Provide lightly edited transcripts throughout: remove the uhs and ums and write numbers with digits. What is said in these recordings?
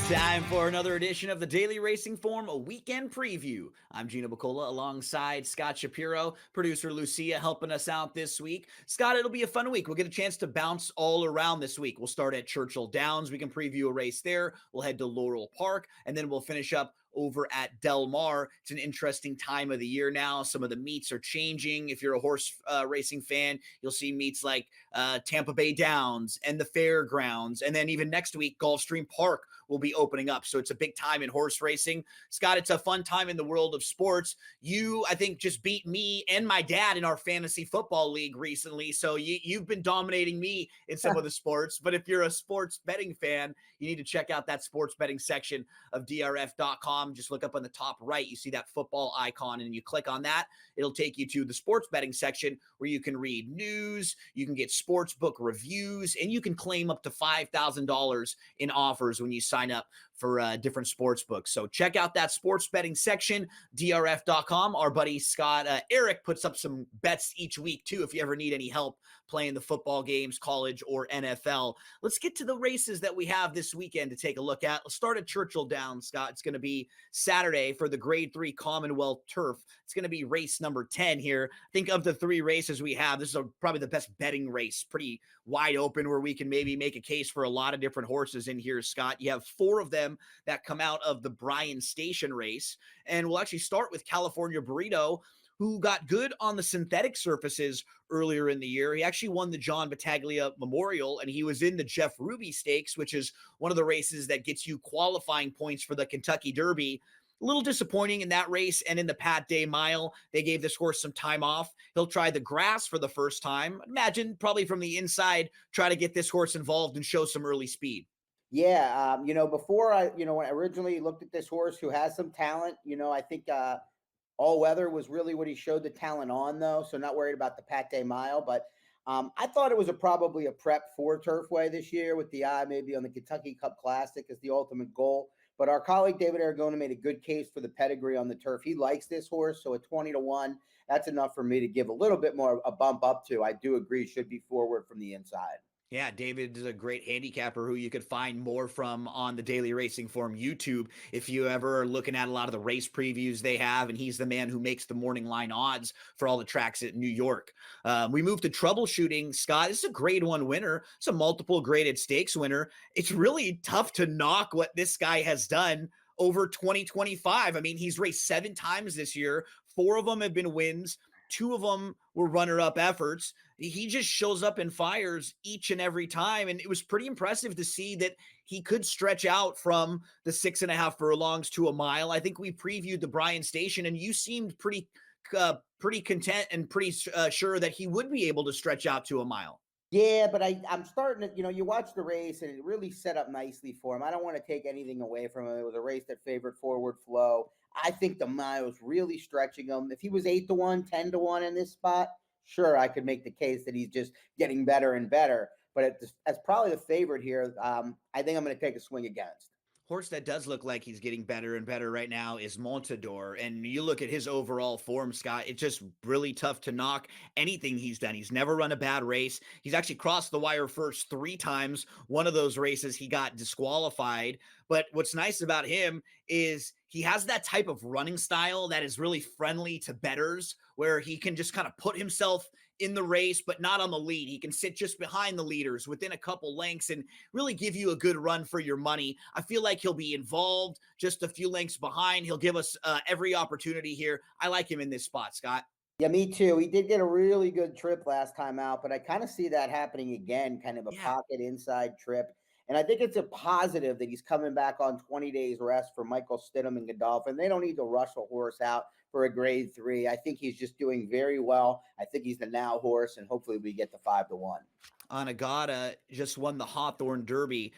Time for another edition of the Daily Racing Form, a weekend preview. I'm Gino Buccola alongside Scott Shapiro, producer Lucia helping us out this week. Scott, it'll be a fun week. We'll get a chance to bounce all around this week. We'll start at Churchill Downs. We can preview a race there. We'll head to Laurel Park, and then we'll finish up over at Del Mar. It's an interesting time of the year now. Some of the meets are changing. If you're a horse racing fan, you'll see meets like Tampa Bay Downs and the Fairgrounds. And then even next week, Gulfstream Park will be opening up. So it's a big time in horse racing. Scott, it's a fun time in the world of sports. You, I think, just beat me and my dad in our fantasy football league recently. So you've been dominating me in some of the sports. But if you're a sports betting fan, you need to check out that sports betting section of drf.com. Just look up on the top right. You see that football icon, and you click on that. It'll take you to the sports betting section where you can read news, you can get sports book reviews, and you can claim up to $5,000 in offers when you sign up for different sports books. So check out that sports betting section, drf.com. Our buddy Scott Eric puts up some bets each week too, if you ever need any help playing the football games, college or NFL. Let's get to the races that we have this weekend to take a look at. Let's start at Churchill Downs, Scott. It's going to be Saturday for the Grade 3 Commonwealth Turf. It's going to be race number 10 here. I think of the three races we have, this is probably the best betting race. Pretty wide open where we can maybe make a case for a lot of different horses in here, Scott. You have four of them that come out of the Bryan Station race. And we'll actually start with California Burrito, who got good on the synthetic surfaces earlier in the year. He actually won the John Battaglia Memorial, and he was in the Jeff Ruby Stakes, which is one of the races that gets you qualifying points for the Kentucky Derby. A little disappointing in that race and in the Pat Day Mile. They gave this horse some time off. He'll try the grass for the first time. Imagine probably from the inside, try to get this horse involved and show some early speed. Yeah, before when I originally looked at this horse who has some talent, I think all weather was really what he showed the talent on, though. So not worried about the Pat Day Mile, but I thought it was probably a prep for Turfway this year with the eye maybe on the Kentucky Cup Classic as the ultimate goal. But our colleague David Aragona made a good case for the pedigree on the turf. He likes this horse, so at 20-1, that's enough for me to give a little bit more a bump up to. I do agree should be forward from the inside. Yeah, David is a great handicapper who you could find more from on the Daily Racing Form YouTube if you ever are looking at a lot of the race previews they have, and he's the man who makes the morning line odds for all the tracks at New York. We move to troubleshooting. Scott, this is a grade 1 winner. It's a multiple graded stakes winner. It's really tough to knock what this guy has done over 2025. I mean, he's raced 7 times this year. 4 of them have been wins. 2 of them were runner-up efforts. He just shows up and fires each and every time. And it was pretty impressive to see that he could stretch out from the 6.5 furlongs to a mile. I think we previewed the Bryan Station, and you seemed pretty content and pretty sure that he would be able to stretch out to a mile. Yeah, but I'm starting to, you watch the race and it really set up nicely for him. I don't want to take anything away from him. It was a race that favored forward flow. I think the mile's really stretching him. If he was 8-1, 10-1 in this spot, sure, I could make the case that he's just getting better and better. But as probably the favorite here, I think I'm going to take a swing against. Horse that does look like he's getting better and better right now is Montador. And you look at his overall form, Scott, it's just really tough to knock anything he's done. He's never run a bad race. He's actually crossed the wire first 3 times. One of those races he got disqualified. But what's nice about him is he has that type of running style that is really friendly to bettors, where he can just kind of put himself in the race, but not on the lead. He can sit just behind the leaders within a couple lengths and really give you a good run for your money. I feel like he'll be involved just a few lengths behind. He'll give us every opportunity here. I like him in this spot, Scott. Yeah, me too. He did get a really good trip last time out, but I kind of see that happening again, kind of a pocket inside trip. And I think it's a positive that he's coming back on 20 days rest for Michael Stidham and Godolphin. They don't need to rush a horse out for a grade 3. I think he's just doing very well. I think he's the now horse, and hopefully we get the 5-1. Anagata just won the Hawthorne Derby.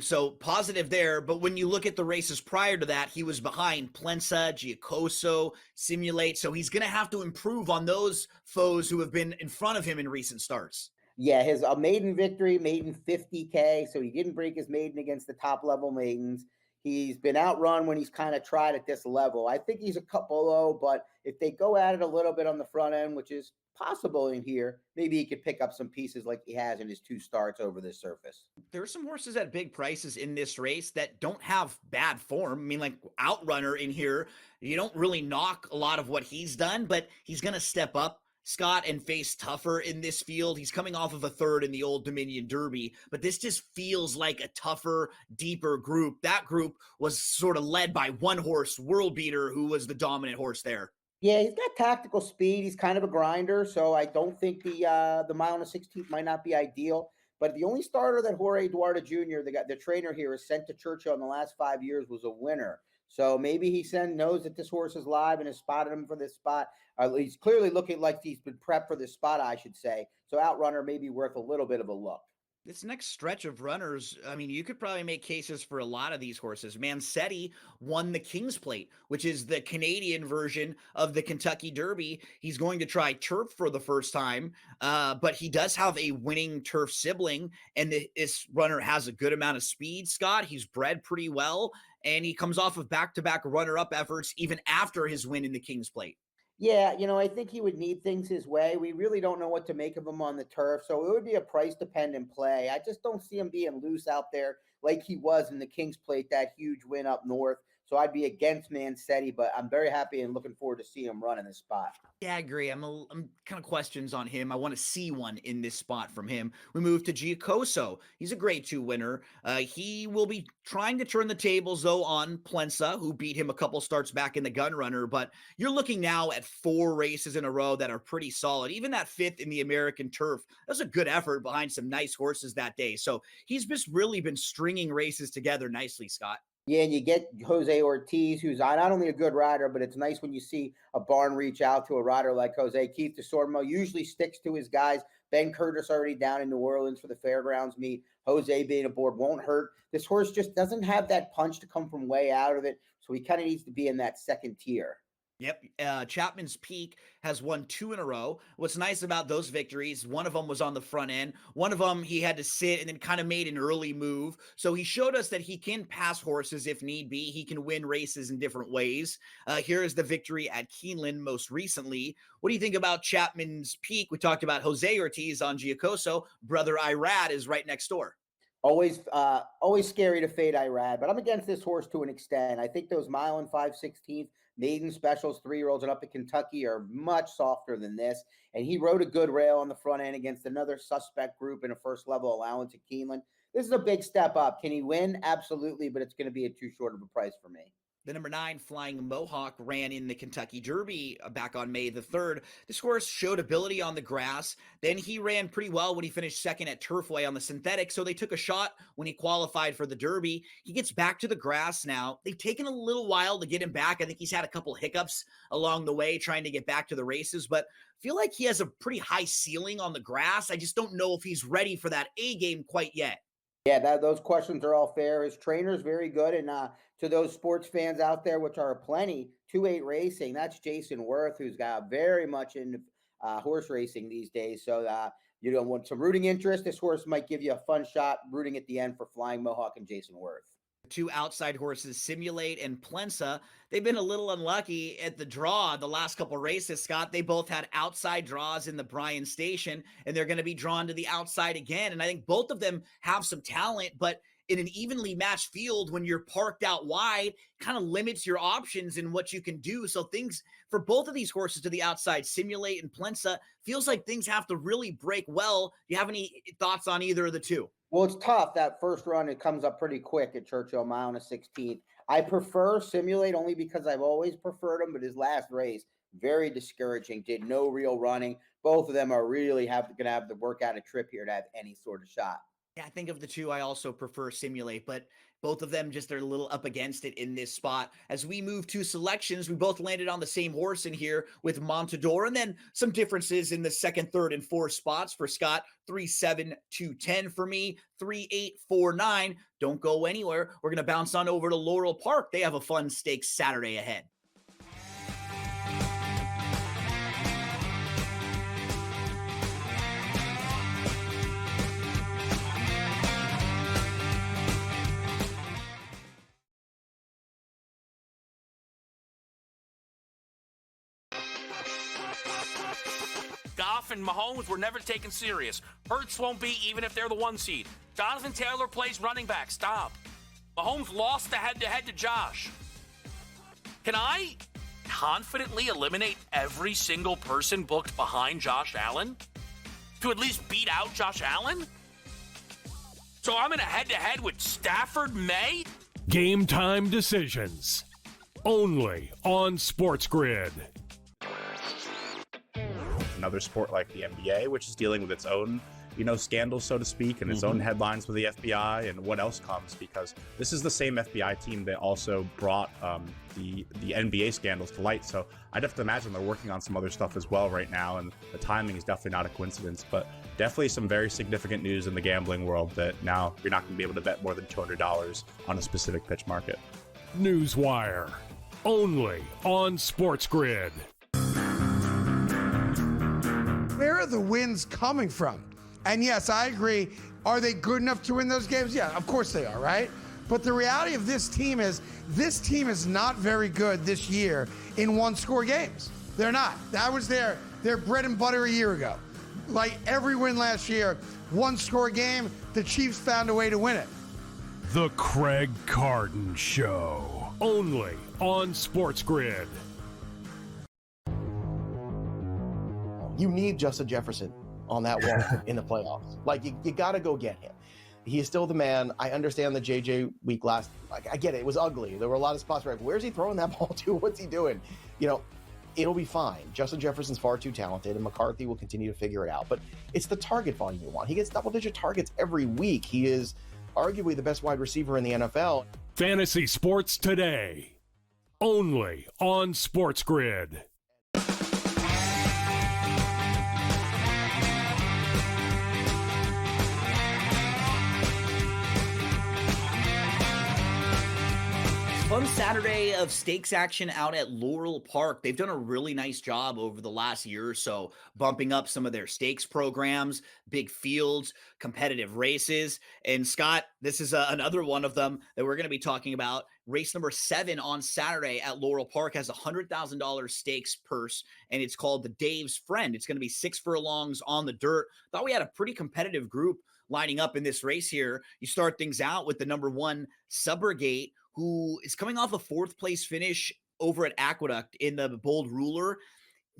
So positive there. But when you look at the races prior to that, he was behind Plensa, Giacoso, Simulate. So he's going to have to improve on those foes who have been in front of him in recent starts. Yeah, his maiden victory, maiden 50K. So he didn't break his maiden against the top level maidens. He's been outrun when he's kind of tried at this level. I think he's a couple low, but if they go at it a little bit on the front end, which is possible in here, maybe he could pick up some pieces like he has in his 2 starts over this surface. There are some horses at big prices in this race that don't have bad form. I mean, like Outrunner in here, you don't really knock a lot of what he's done, but he's going to step up, Scott, and face tougher in this field. He's coming off of a third in the Old Dominion Derby, but this just feels like a tougher, deeper group. That group was sort of led by one horse, World Beater, who was the dominant horse there. Yeah, he's got tactical speed. He's kind of a grinder, so I don't think the mile and a 16th might not be ideal. But the only starter that Jorge Eduardo Jr., the trainer here, has sent to Churchill in the last 5 years was a winner. So maybe knows that this horse is live and has spotted him for this spot. He's clearly looking like he's been prepped for this spot, I should say. So Outrunner may be worth a little bit of a look. This next stretch of runners, I mean, you could probably make cases for a lot of these horses. Mancetti won the King's Plate, which is the Canadian version of the Kentucky Derby. He's going to try turf for the first time, but he does have a winning turf sibling, and this runner has a good amount of speed, Scott. He's bred pretty well, and he comes off of back-to-back runner-up efforts even after his win in the King's Plate. Yeah, I think he would need things his way. We really don't know what to make of him on the turf, so it would be a price dependent play. I just don't see him being loose out there like he was in the King's Plate, that huge win up north. So I'd be against Mancetti, but I'm very happy and looking forward to seeing him run in this spot. Yeah, I agree. I'm kind of questions on him. I want to see one in this spot from him. We move to Giacoso. He's a grade 2 winner. He will be trying to turn the tables, though, on Plensa, who beat him a couple starts back in the Gun Runner. But you're looking now at 4 races in a row that are pretty solid. Even that 5th in the American Turf, that's a good effort behind some nice horses that day. So he's just really been stringing races together nicely, Scott. Yeah, and you get Jose Ortiz, who's not only a good rider, but it's nice when you see a barn reach out to a rider like Jose. Keith DeSormo usually sticks to his guys. Ben Curtis already down in New Orleans for the Fairgrounds meet. Jose being aboard won't hurt. This horse just doesn't have that punch to come from way out of it, so he kind of needs to be in that second tier. Yep. Chapman's Peak has won 2 in a row. What's nice about those victories, one of them was on the front end. One of them, he had to sit and then kind of made an early move. So he showed us that he can pass horses if need be. He can win races in different ways. Here is the victory at Keeneland most recently. What do you think about Chapman's Peak? We talked about Jose Ortiz on Giacoso. Brother Irad is right next door. Always scary to fade Irad, but I'm against this horse to an extent. I think those mile and 5/16 maiden specials, 3-year-olds and up in Kentucky are much softer than this. And he rode a good rail on the front end against another suspect group in a first level allowance at Keeneland. This is a big step up. Can he win? Absolutely, but it's going to be too short of a price for me. The number 9 Flying Mohawk ran in the Kentucky Derby back on May the 3rd. This horse showed ability on the grass. Then he ran pretty well when he finished second at Turfway on the synthetic. So they took a shot when he qualified for the Derby. He gets back to the grass now. They've taken a little while to get him back. I think he's had a couple hiccups along the way trying to get back to the races, but I feel like he has a pretty high ceiling on the grass. I just don't know if he's ready for that A game quite yet. Yeah, those questions are all fair. His trainer's very good. And to those sports fans out there, which are plenty, 2-8 Racing, that's Jason Worth, who's got very much in horse racing these days. So, want some rooting interest. This horse might give you a fun shot rooting at the end for Flying Mohawk and Jason Worth. 2 outside horses, Simulate and Plensa. They've been a little unlucky at the draw the last couple races, Scott. They both had outside draws in the Bryan Station, and they're going to be drawn to the outside again. And I think both of them have some talent, but in an evenly matched field, when you're parked out wide, kind of limits your options and what you can do. So things for both of these horses to the outside, Simulate and Plensa, feels like things have to really break well. Do you have any thoughts on either of the two? Well, it's tough. That first run, it comes up pretty quick at Churchill, mile and a 16th. I prefer Simulate only because I've always preferred him, but his last race, very discouraging, did no real running. Both of them are really going to have to work out a trip here to have any sort of shot. Yeah, I think of the two, I also prefer Simulate, but both of them just are a little up against it in this spot. As we move to selections, we both landed on the same horse in here with Montador, and then some differences in the second, third, and fourth spots for Scott. 3, 7, 2, 10 for me. 3, 8, 4, 9. Don't go anywhere. We're going to bounce on over to Laurel Park. They have a fun stakes Saturday ahead. Goff and Mahomes were never taken serious. Hurts won't be even if they're the 1 seed. Jonathan Taylor plays running back. Stop. Mahomes lost the head-to-head to Josh. Can I confidently eliminate every single person booked behind Josh Allen to at least beat out Josh Allen? So I'm in a head-to-head with Stafford May? Game time decisions. Only on SportsGrid. Another sport like the NBA, which is dealing with its own, scandals, so to speak, and its own headlines with the FBI and what else comes, because this is the same FBI team that also brought the NBA scandals to light. So I'd have to imagine they're working on some other stuff as well right now, and the timing is definitely not a coincidence, but definitely some very significant news in the gambling world that now you're not going to be able to bet more than $200 on a specific pitch market. Newswire. Only on SportsGrid. Where are the wins coming from? And yes, I agree. Are they good enough to win those games? Yeah, of course they are, right? But the reality of this team is not very good this year in one-score games. They're not. That was their bread and butter a year ago. Like every win last year, one-score game, the Chiefs found a way to win it. The Craig Carton Show. Only on SportsGrid. You need Justin Jefferson on that wall in the playoffs. Like, you got to go get him. He is still the man. I understand the JJ week last. Like, I get it. It was ugly. There were a lot of spots where, where's he throwing that ball to? What's he doing? It'll be fine. Justin Jefferson's far too talented, and McCarthy will continue to figure it out. But it's the target volume you want. He gets double-digit targets every week. He is arguably the best wide receiver in the NFL. Fantasy Sports Today. Only on SportsGrid. Fun Saturday of stakes action out at Laurel Park. They've done a really nice job over the last year or so, bumping up some of their stakes programs, big fields, competitive races. And Scott, this is another one of them that we're going to be talking about. Race number 7 on Saturday at Laurel Park has a $100,000 stakes purse, and it's called the Dave's Friend. It's going to be 6 furlongs on the dirt. Thought we had a pretty competitive group lining up in this race here. You start things out with the number 1 Subrogate, who is coming off a 4th place finish over at Aqueduct in the Bold Ruler.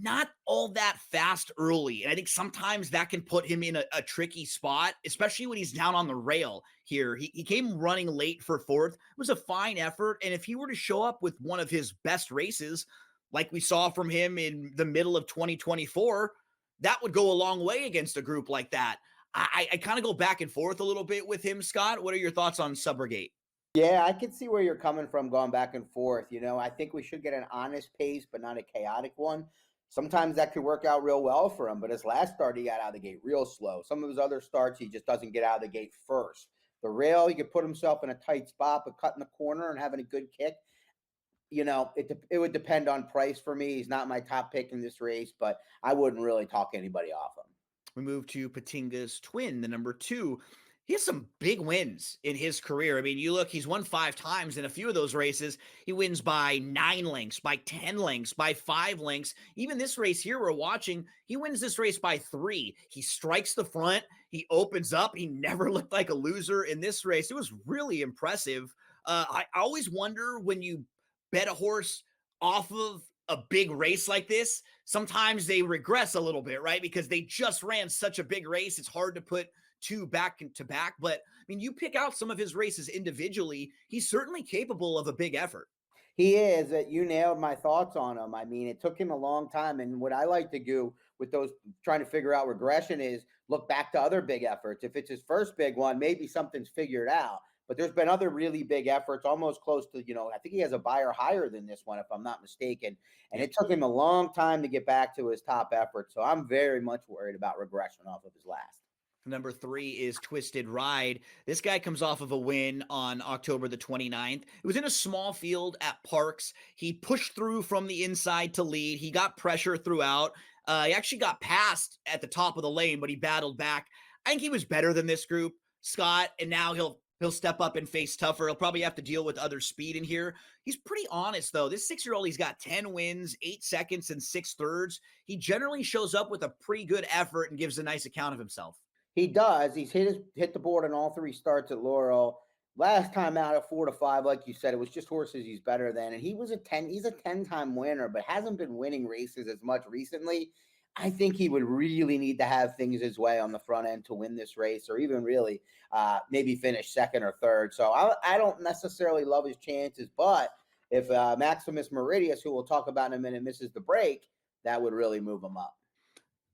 Not all that fast early. And I think sometimes that can put him in a tricky spot, especially when he's down on the rail here. He came running late for 4th. It was a fine effort. And if he were to show up with one of his best races, like we saw from him in the middle of 2024, that would go a long way against a group like that. I kind of go back and forth a little bit with him, Scott. What are your thoughts on Subrogate? Yeah, I can see where you're coming from going back and forth. I think we should get an honest pace, but not a chaotic one. Sometimes that could work out real well for him, but his last start, he got out of the gate real slow. Some of his other starts, he just doesn't get out of the gate first. The rail, he could put himself in a tight spot, but cutting the corner and having a good kick, it would depend on price for me. He's not my top pick in this race, but I wouldn't really talk anybody off him. We move to Patinga's twin, the number 2. He has some big wins in his career. I mean, you look, he's won 5 times in a few of those races. He wins by 9 lengths, by 10 lengths, by 5 lengths. Even this race here we're watching, he wins this race by 3. He strikes the front. He opens up. He never looked like a loser in this race. It was really impressive. I always wonder when you bet a horse off of a big race like this, sometimes they regress a little bit, right? Because they just ran such a big race. It's hard to put 2 back to back. But I mean, you pick out some of his races individually, he's certainly capable of a big effort. He is. You nailed my thoughts on him. I mean, it took him a long time. And what I like to do with those trying to figure out regression is look back to other big efforts. If it's his first big one, maybe something's figured out. But there's been other really big efforts, almost close to, I think he has a buyer higher than this one, if I'm not mistaken. And it took him a long time to get back to his top effort. So I'm very much worried about regression off of his last. Number 3 is Twisted Ride. This guy comes off of a win on October the 29th. It was in a small field at Parks. He pushed through from the inside to lead. He got pressure throughout. He actually got passed at the top of the lane, but he battled back. I think he was better than this group, Scott, and now he'll He'll step up and face tougher. He'll probably have to deal with other speed in here. He's pretty honest, though. This 6-year-old, he's got 10 wins, 8 seconds, and 6 thirds. He generally shows up with a pretty good effort and gives a nice account of himself. He does. He's hit the board on all 3 starts at Laurel. Last time out at 4-5, like you said, it was just horses he's better than. And he's a 10-time winner, but hasn't been winning races as much recently. I think he would really need to have things his way on the front end to win this race, or even really maybe finish second or third. So I don't necessarily love his chances, but if Maximus Meridius, who we'll talk about in a minute, misses the break, that would really move him up.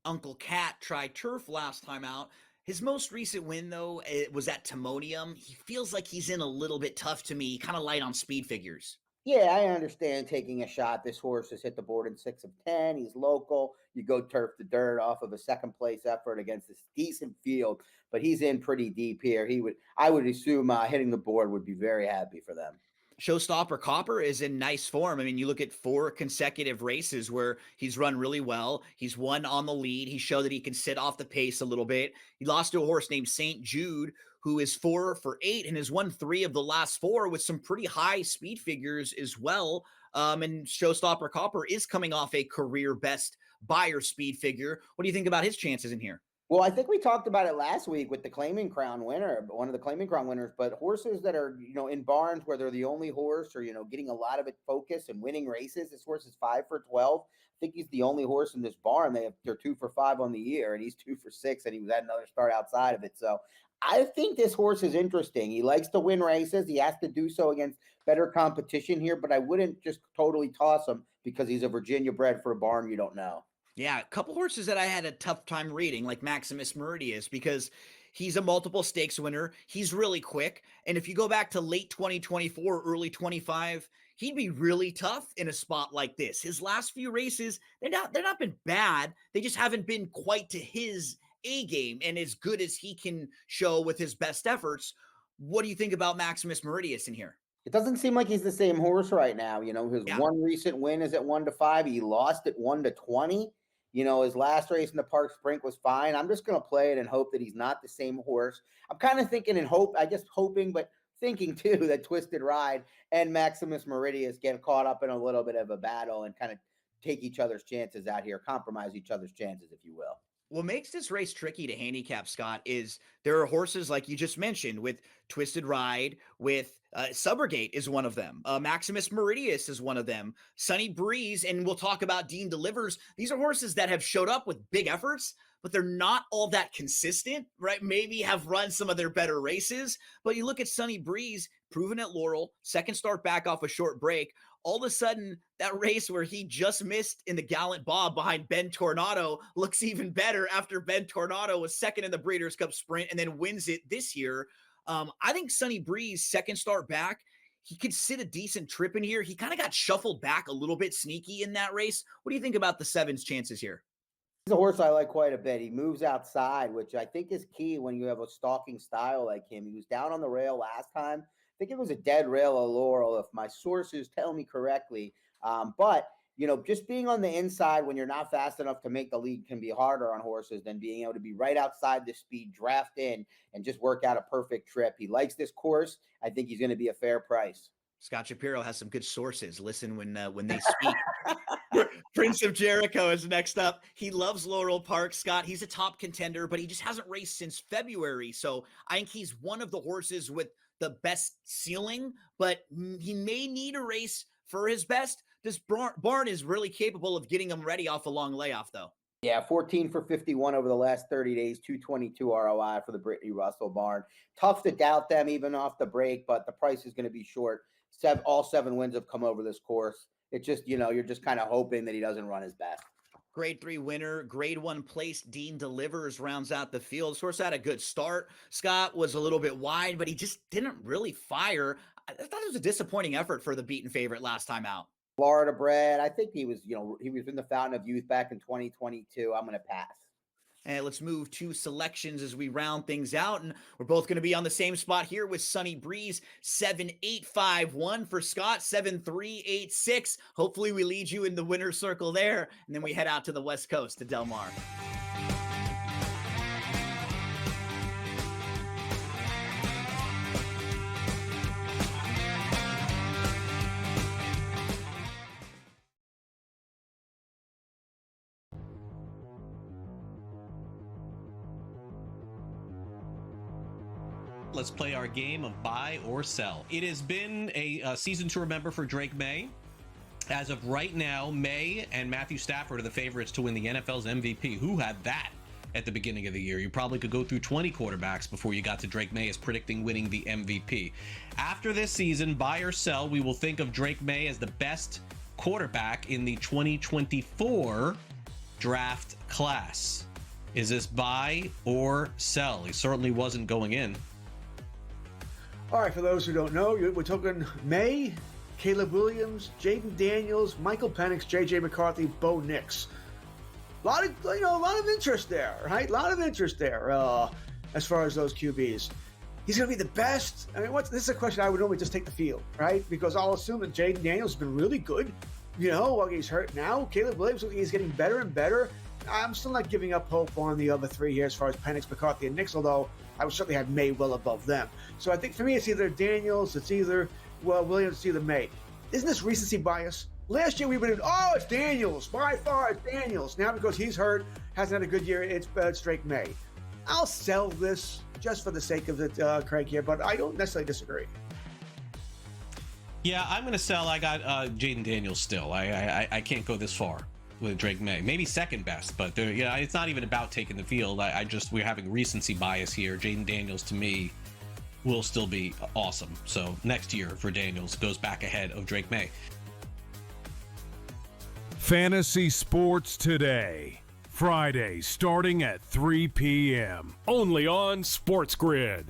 Uncle Cat tried turf last time out. His most recent win, though, it was at Timonium. He feels like he's in a little bit tough to me, kind of light on speed figures. Yeah, I understand taking a shot. This horse has hit the board in 6 of 10. He's local. You go turf to dirt off of a second-place effort against this decent field, but he's in pretty deep here. I would assume hitting the board would be very happy for them. Showstopper Copper is in nice form. I mean, you look at 4 consecutive races where he's run really well. He's won on the lead. He showed that he can sit off the pace a little bit. He lost to a horse named St. Jude, who is 4 for 8 and has won 3 of the last 4 with some pretty high speed figures as well. And Showstopper Copper is coming off a career best buyer speed figure. What do you think about his chances in here? Well, I think we talked about it last week with the Claiming Crown winner, one of the Claiming Crown winners, but horses that are, in barns where they're the only horse or, getting a lot of it focus and winning races. This horse is 5 for 12. I think he's the only horse in this barn. They're 2 for 5 on the year, and he's 2 for 6, and he was at another start outside of it. So I think this horse is interesting. He likes to win races. He has to do so against better competition here, but I wouldn't just totally toss him because he's a Virginia bred for a barn you don't know. Yeah, a couple horses that I had a tough time reading, like Maximus Meridius, because he's a multiple stakes winner. He's really quick. And if you go back to late 2024, early 25, he'd be really tough in a spot like this. His last few races, they're not been bad. They just haven't been quite to his A game and as good as he can show with his best efforts. What do you think about Maximus Meridius in here? It doesn't seem like he's the same horse right now. His one recent win is at 1-5. He lost at 1-20. His last race in the Park Sprint was fine. I'm just going to play it and hope that he's not the same horse. I'm kind of thinking and hoping, but thinking too that Twisted Ride and Maximus Meridius get caught up in a little bit of a battle and kind of take each other's chances out here, compromise each other's chances, if you will. What makes this race tricky to handicap, Scott, is there are horses like you just mentioned with Twisted Ride, with Subrogate is one of them. Maximus Meridius is one of them. Sunny Breeze, and we'll talk about Dean Delivers. These are horses that have showed up with big efforts, but they're not all that consistent, right? Maybe have run some of their better races, but you look at Sunny Breeze, proven at Laurel, second start back off a short break. All of a sudden, that race where he just missed in the Gallant Bob behind Ben Tornado looks even better after Ben Tornado was second in the Breeders' Cup Sprint and then wins it this year. I think Sunny Breeze, second start back, he could sit a decent trip in here. He kind of got shuffled back a little bit sneaky in that race. What do you think about the 7's chances here? He's a horse I like quite a bit. He moves outside, which I think is key when you have a stalking style like him. He was down on the rail last time. I think it was a dead rail of Laurel, if my sources tell me correctly. But just being on the inside when you're not fast enough to make the lead can be harder on horses than being able to be right outside the speed, draft in, and just work out a perfect trip. He likes this course. I think he's going to be a fair price. Scott Shapiro has some good sources. Listen when they speak. Prince of Jericho is next up. He loves Laurel Park, Scott. He's a top contender, but he just hasn't raced since February. So I think he's one of the horses with the best ceiling, but he may need a race for his best. This barn is really capable of getting him ready off a long layoff, though. Yeah, 14 for 51 over the last 30 days, 222 ROI for the Brittany Russell barn. Tough to doubt them even off the break, but the price is going to be short. All 7 wins have come over this course. It's just, you're just kind of hoping that he doesn't run his best. Grade 3 winner, grade 1 place, Dean Delivers rounds out the field. This horse had a good start. Scott was a little bit wide, but he just didn't really fire. I thought it was a disappointing effort for the beaten favorite last time out. Florida bred. I think he was in the fountain of youth back in 2022. I'm going to pass. And let's move to selections as we round things out. And we're both going to be on the same spot here with Sunny Breeze, 7-8-5-1 for Scott, 7-3-8-6. Hopefully we lead you in the winner's circle there. And then we head out to the West Coast to Del Mar. Let's play our game of buy or sell. It has been a season to remember for Drake May. As of right now, May and Matthew Stafford are the favorites to win the NFL's MVP. Who had that at the beginning of the year? You probably could go through 20 quarterbacks before you got to Drake May as predicting winning the MVP. After this season, buy or sell, we will think of Drake May as the best quarterback in the 2024 draft class. Is this buy or sell? He certainly wasn't going in. All right, for those who don't know, we're talking May, Caleb Williams, Jaden Daniels, Michael Penix, J.J. McCarthy, Bo Nix. A lot of interest there, right? A lot of interest there as far as those QBs. He's going to be the best. I mean, this is a question I would normally just take the field, right? Because I'll assume that Jaden Daniels has been really good. While he's hurt now, Caleb Williams, he's getting better and better. I'm still not giving up hope on the other three here as far as Penix, McCarthy, and Nix, although I would certainly have May well above them. So I think for me, it's either Daniels, it's either, Williams, it's either May. Isn't this recency bias? Last year we would have, it's Daniels. By far, it's Daniels. Now because he's hurt, hasn't had a good year, it's Drake May. I'll sell this just for the sake of it, Craig, here, but I don't necessarily disagree. Yeah, I'm going to sell. I got Jaden Daniels still. I can't go this far with Drake May. Maybe second best, but it's not even about taking the field. We're having recency bias here. Jaden Daniels, to me, will still be awesome. So next year for Daniels goes back ahead of Drake May. Fantasy Sports Today, Friday starting at 3 p.m. only on SportsGrid.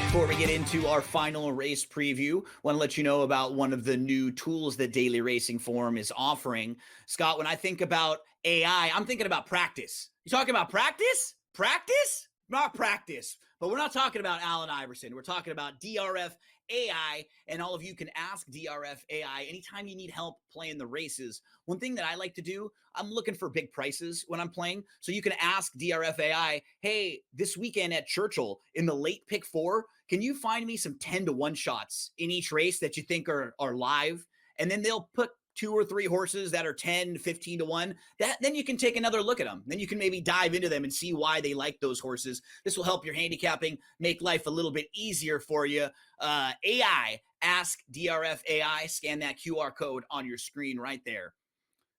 Before we get into our final race preview, want to let you know about one of the new tools that Daily Racing Form is offering. Scott, when I think about AI, I'm thinking about practice. You talking about practice? Practice? Not practice. But we're not talking about Allen Iverson. We're talking about DRF AI, and all of you can ask DRF AI anytime you need help playing the races. One thing that I like to do, I'm looking for big prices when I'm playing. So you can ask DRF AI, hey, this weekend at Churchill in the late pick 4, can you find me some 10-to-1 shots in each race that you think are live? And then they'll put 2 or 3 horses that are 10, 15-to-1. Then you can take another look at them. Then you can maybe dive into them and see why they like those horses. This will help your handicapping, make life a little bit easier for you. AI, ask DRF AI, scan that QR code on your screen right there.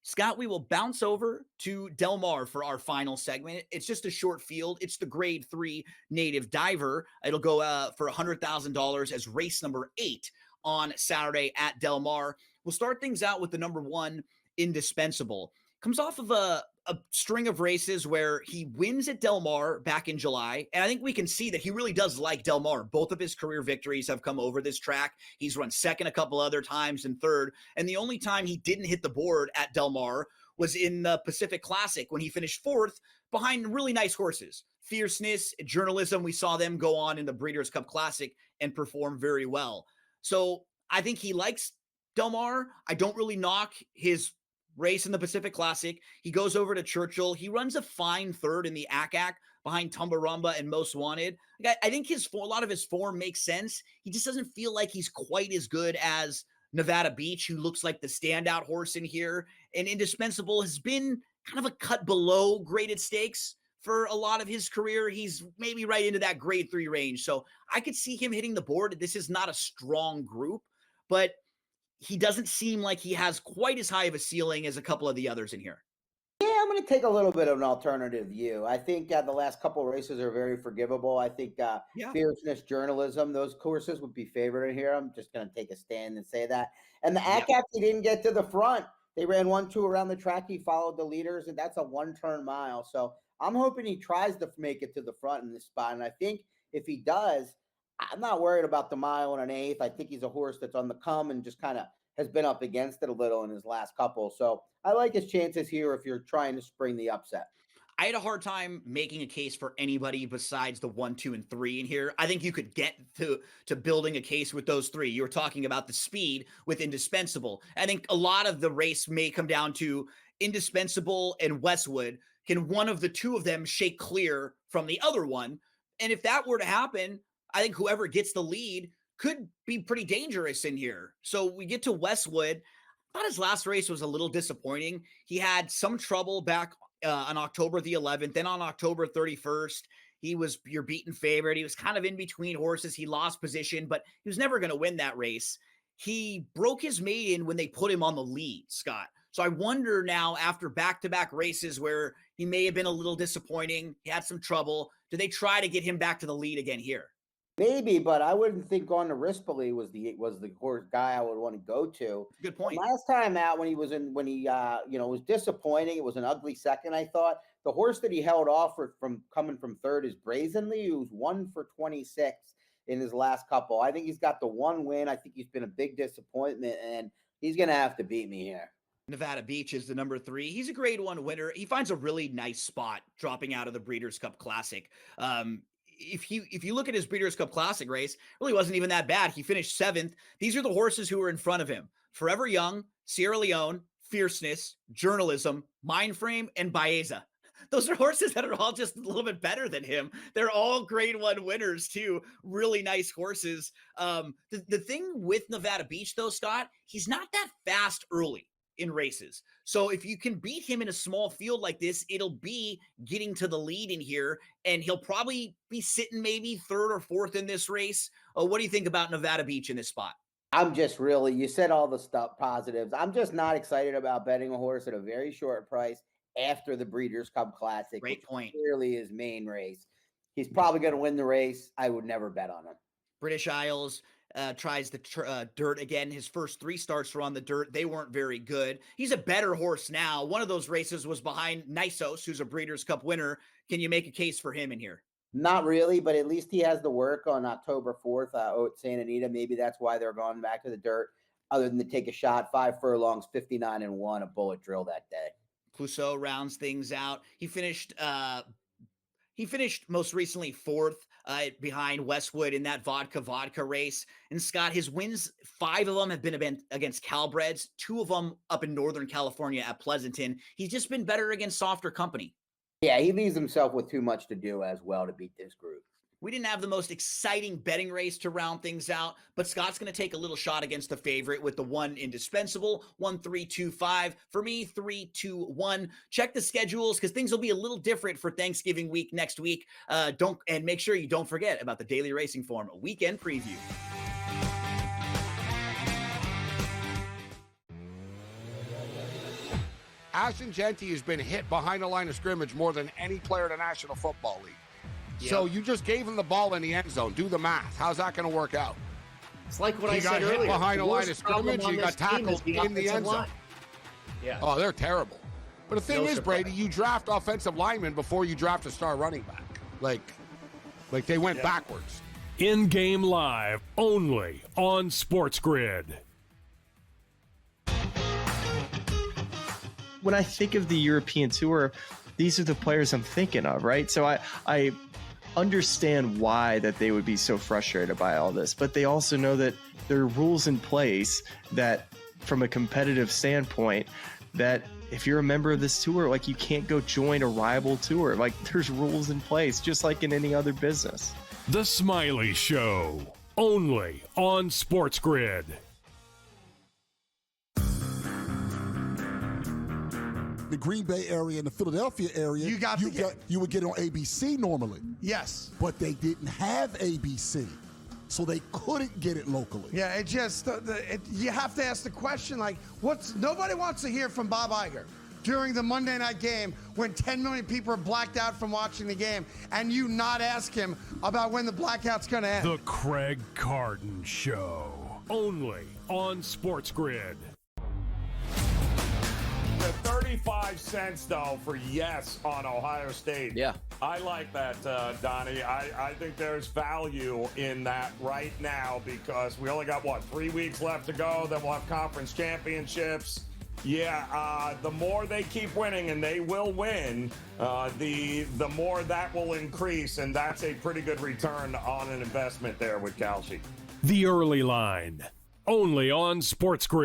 Scott, we will bounce over to Del Mar for our final segment. It's just a short field. It's the grade 3 native diver. It'll go for $100,000 as race number 8 on Saturday at Del Mar. We'll start things out with the number 1, Indispensable. Comes off of a string of races where he wins at Del Mar back in July. And I think we can see that he really does like Del Mar. Both of his career victories have come over this track. He's run second a couple other times and third. And the only time he didn't hit the board at Del Mar was in the Pacific Classic when he finished 4th behind really nice horses. Fierceness, Journalism, we saw them go on in the Breeders' Cup Classic and perform very well. So I think he likes Del Mar. I don't really knock his race in the Pacific Classic. He goes over to Churchill. He runs a fine 3rd in the ACAC behind Tumbarumba and Most Wanted. I think a lot of his form makes sense. He just doesn't feel like he's quite as good as Nevada Beach, who looks like the standout horse in here. And Indispensable has been kind of a cut below graded stakes for a lot of his career. He's maybe right into that grade 3 range. So I could see him hitting the board. This is not a strong group, but he doesn't seem like he has quite as high of a ceiling as a couple of the others in here. Yeah, I'm going to take a little bit of an alternative view. I think the last couple of races are very forgivable. I think Fierceness, Journalism, those courses would be favored in here. I'm just going to take a stand and say that. And the ACAC, he didn't get to the front. They ran 1-2 around the track. He followed the leaders, and that's a 1-turn mile. So I'm hoping he tries to make it to the front in this spot. And I think if he does, I'm not worried about the mile and an 1/8. I think he's a horse that's on the come and just kind of has been up against it a little in his last couple. So I like his chances here if you're trying to spring the upset. I had a hard time making a case for anybody besides the 1, 2, and 3 in here. I think you could get to building a case with those 3. You were talking about the speed with Indispensable. I think a lot of the race may come down to, Indispensable and Westwood. Can one of the two of them shake clear from the other one? And if that were to happen, I think whoever gets the lead could be pretty dangerous in here. So we get to Westwood. I thought his last race was a little disappointing. He had some trouble back on October the 11th. Then on October 31st, he was your beaten favorite. He was kind of in between horses. He lost position, but he was never going to win that race. He broke his maiden when they put him on the lead, Scott. So I wonder now, after back-to-back races where he may have been a little disappointing, he had some trouble, do they try to get him back to the lead again here? Maybe, but I wouldn't think on the Rispoli was the horse guy I would want to go to. Good point. Last time out when he was disappointing. It was an ugly second, I thought. The horse that he held off from coming from third is Brazenly, who's 1 for 26 in his last couple. I think he's got the one win. I think he's been a big disappointment, and he's going to have to beat me here. Nevada Beach is the number 3. He's a grade 1 winner. He finds a really nice spot dropping out of the Breeders' Cup Classic. If you look at his Breeders' Cup Classic race, it really wasn't even that bad. He finished 7th. These are the horses who were in front of him: Forever Young, Sierra Leone, Fierceness, Journalism, Mindframe, and Baeza. Those are horses that are all just a little bit better than him. They're all grade 1 winners too. Really nice horses. The thing with Nevada Beach though, Scott, he's not that fast early in races. So if you can beat him in a small field like this, it'll be getting to the lead in here, and he'll probably be sitting maybe 3rd or 4th in this race. What do you think about Nevada Beach in this spot? I'm just really, you said all the stuff positives. I'm just not excited about betting a horse at a very short price after the Breeders' Cup Classic. Great point. Clearly his main race. He's probably going to win the race. I would never bet on him. British Isles tries the dirt again. His first 3 starts were on the dirt. They weren't very good. He's a better horse now. One of those races was behind Nisos, who's a Breeders' Cup winner. Can you make a case for him in here? Not really, but at least he has the work on October 4th at Santa Anita. Maybe that's why they're going back to the dirt, other than to take a shot. 5 furlongs, 59-1, a bullet drill that day. Clouseau rounds things out. He finished most recently 4th behind Westwood in that vodka race. And Scott, his wins, 5 of them have been against Calbreds, 2 of them up in Northern California at Pleasanton. He's just been better against softer company. Yeah, he leaves himself with too much to do as well to beat this group. We didn't have the most exciting betting race to round things out, but Scott's going to take a little shot against the favorite with the 1 indispensable, 1-3-2-5. For me, 3-2-1. Check the schedules because things will be a little different for Thanksgiving week next week. And make sure you don't forget about the Daily Racing Form weekend preview. Ashton Genty has been hit behind the line of scrimmage more than any player in the National Football League. Yep. So you just gave him the ball in the end zone. Do the math. How's that going to work out? It's like what I said earlier. He got hit behind the line of scrimmage. He got tackled in the end zone. Yeah. Oh, they're terrible. But the thing is, Brady, you draft offensive linemen before you draft a star running back. Like they went backwards. In-game live only on SportsGrid. When I think of the European Tour, these are the players I'm thinking of, right? So I understand why that they would be so frustrated by all this, but they also know that there are rules in place that, from a competitive standpoint, that if you're a member of this tour, like, you can't go join a rival tour. Like, there's rules in place, just like in any other business. The Smiley Show, only on SportsGrid. The Green Bay area and the Philadelphia area, you would get it on ABC normally. Yes. But they didn't have ABC, so they couldn't get it locally. Yeah, it just, you have to ask the question, like, nobody wants to hear from Bob Iger during the Monday night game when 10 million people are blacked out from watching the game, and you not ask him about when the blackout's going to end. The Craig Carton Show, only on SportsGrid. The 35 cents, though, for yes on Ohio State. Yeah. I like that, Donnie. I think there's value in that right now because we only got, 3 weeks left to go. Then we'll have conference championships. Yeah, the more they keep winning, and they will win, the more that will increase, and that's a pretty good return on an investment there with Kalshi. The Early Line, only on SportsGrid.